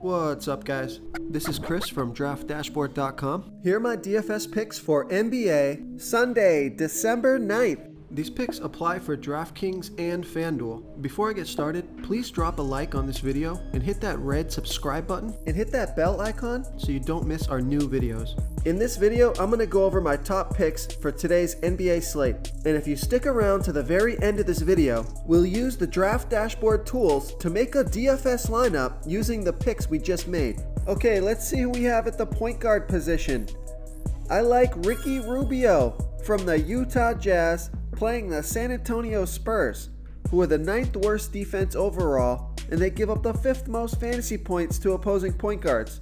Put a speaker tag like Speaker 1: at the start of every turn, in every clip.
Speaker 1: What's up, guys? This is Chris from DraftDashboard.com. Here are my DFS picks for NBA Sunday, December 9th. These picks apply for DraftKings and FanDuel. Before I get started, please drop a like on this video and hit that red subscribe button and hit that bell icon so you don't miss our new videos. In this video, I'm going to go over my top picks for today's NBA slate. And if you stick around to the very end of this video, we'll use the Draft Dashboard tools to make a DFS lineup using the picks we just made. Okay, let's see who we have at the point guard position. I like Ricky Rubio from the Utah Jazz playing the San Antonio Spurs, who are the 9th worst defense overall, and they give up the 5th most fantasy points to opposing point guards.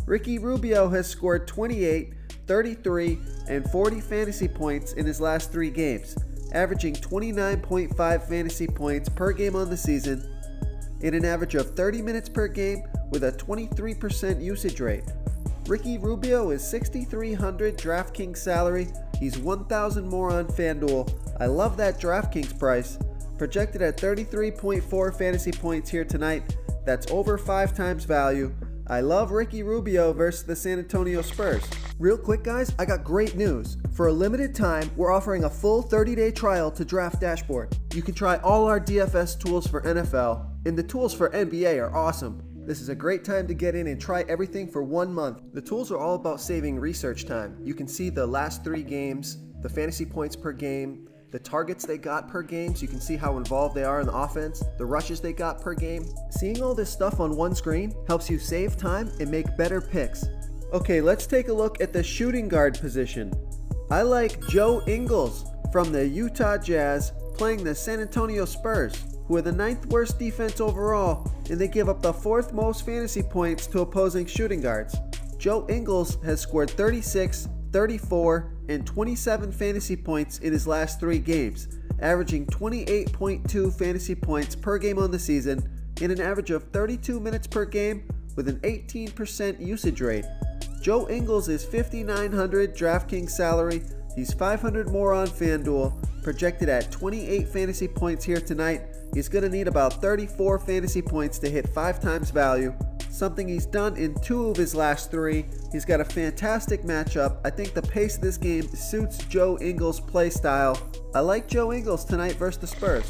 Speaker 1: Ricky Rubio has scored 28, 33, and 40 fantasy points in his last 3 games, averaging 29.5 fantasy points per game on the season, in an average of 30 minutes per game with a 23% usage rate. Ricky Rubio is $6,300 DraftKings salary. He's $1,000 more on FanDuel. I love that DraftKings price. Projected at 33.4 fantasy points here tonight. That's over 5 times value. I love Ricky Rubio versus the San Antonio Spurs. Real quick, guys, I got great news. For a limited time, we're offering a full 30-day trial to Draft Dashboard. You can try all our DFS tools for NFL, and the tools for NBA are awesome. This is a great time to get in and try everything for 1 month. The tools are all about saving research time. You can see the last 3 games, the fantasy points per game, the targets they got per game, so you can see how involved they are in the offense, the rushes they got per game. Seeing all this stuff on one screen helps you save time and make better picks. Okay, let's take a look at the shooting guard position. I like Joe Ingles from the Utah Jazz playing the San Antonio Spurs, who are the 9th worst defense overall, and they give up the 4th most fantasy points to opposing shooting guards. Joe Ingles has scored 36, 34, and 27 fantasy points in his last 3 games, averaging 28.2 fantasy points per game on the season, in an average of 32 minutes per game with an 18% usage rate. Joe Ingles is $5,900 DraftKings salary. He's $500 more on FanDuel, projected at 28 fantasy points here tonight. He's going to need about 34 fantasy points to hit 5 times value, something he's done in 2 of his last 3. He's got a fantastic matchup. I think the pace of this game suits Joe Ingles' play style. I like Joe Ingles tonight versus the Spurs.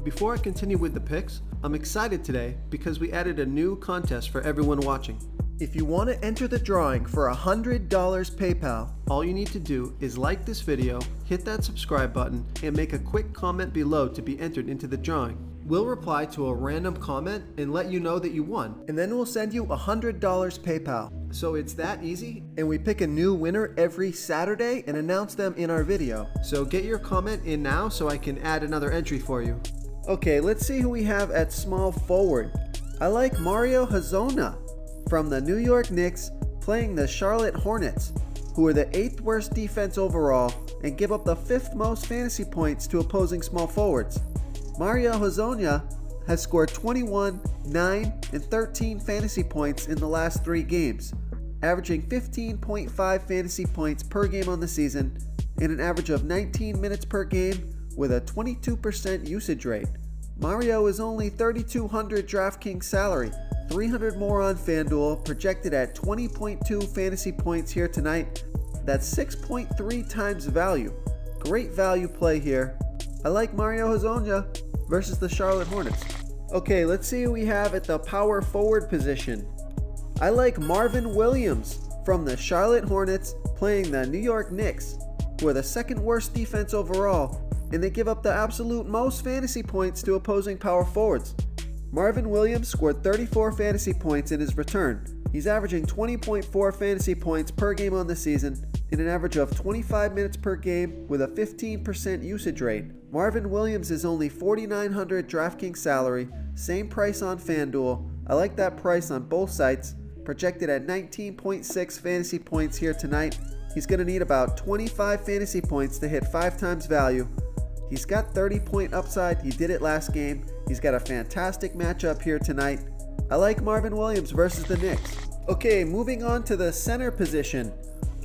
Speaker 1: Before I continue with the picks, I'm excited today because we added a new contest for everyone watching. If you want to enter the drawing for $100 PayPal, all you need to do is like this video, hit that subscribe button, and make a quick comment below to be entered into the drawing. We'll reply to a random comment and let you know that you won, and then we'll send you $100 PayPal. So it's that easy, and we pick a new winner every Saturday and announce them in our video. So get your comment in now so I can add another entry for you. Okay, let's see who we have at small forward. I like Mario Hezonja from the New York Knicks playing the Charlotte Hornets, who are the 8th worst defense overall and give up the 5th most fantasy points to opposing small forwards. Mario Hezonja has scored 21, 9, and 13 fantasy points in the last 3 games, averaging 15.5 fantasy points per game on the season in an average of 19 minutes per game with a 22% usage rate. Mario is only $3,200 DraftKings salary, $300 more on FanDuel, projected at 20.2 fantasy points here tonight. That's 6.3 times value. Great value play here. I like Mario Hezonja versus the Charlotte Hornets. Okay, let's see who we have at the power forward position. I like Marvin Williams from the Charlotte Hornets playing the New York Knicks, who are the 2nd worst defense overall, and they give up the absolute most fantasy points to opposing power forwards. Marvin Williams scored 34 fantasy points in his return. He's averaging 20.4 fantasy points per game on the season, in an average of 25 minutes per game with a 15% usage rate. Marvin Williams is only $4,900 DraftKings salary, same price on FanDuel. I like that price on both sites, projected at 19.6 fantasy points here tonight. He's going to need about 25 fantasy points to hit 5 times value. He's got 30-point upside. He did it last game. He's got a fantastic matchup here tonight. I like Marvin Williams versus the Knicks. Okay, moving on to the center position.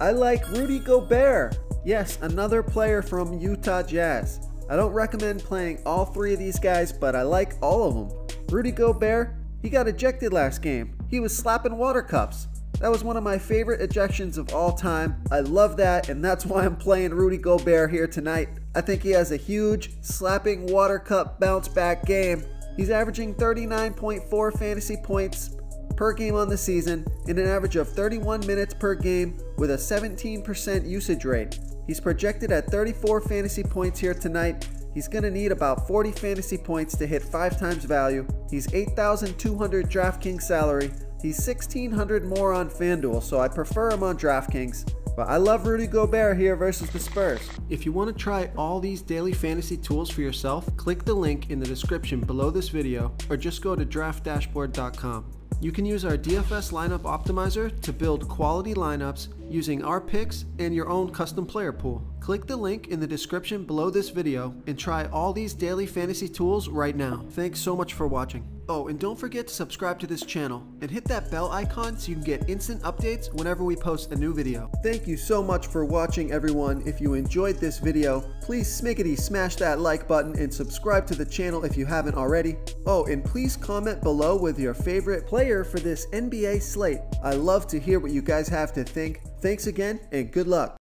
Speaker 1: I like Rudy Gobert. Yes, another player from Utah Jazz. I don't recommend playing all 3 of these guys, but I like all of them. Rudy Gobert, he got ejected last game. he was slapping water cups. That was one of my favorite ejections of all time. I love that, and that's why I'm playing Rudy Gobert here tonight. I think he has a huge slapping water cup bounce back game. He's averaging 39.4 fantasy points per game on the season in an average of 31 minutes per game with a 17% usage rate. He's projected at 34 fantasy points here tonight. He's going to need about 40 fantasy points to hit 5 times value. He's 8,200 DraftKings salary. He's 1,600 more on FanDuel, so I prefer him on DraftKings. But I love Rudy Gobert here versus the Spurs. If you want to try all these daily fantasy tools for yourself, click the link in the description below this video or just go to draftdashboard.com. You can use our DFS lineup optimizer to build quality lineups using our picks and your own custom player pool. Click the link in the description below this video and try all these daily fantasy tools right now. Thanks so much for watching. Oh, and don't forget to subscribe to this channel and hit that bell icon so you can get instant updates whenever we post a new video. Thank you so much for watching, everyone. If you enjoyed this video, please smiggity smash that like button and subscribe to the channel if you haven't already. Oh, and please comment below with your favorite player for this NBA slate. I love to hear what you guys have to think. Thanks again, and good luck.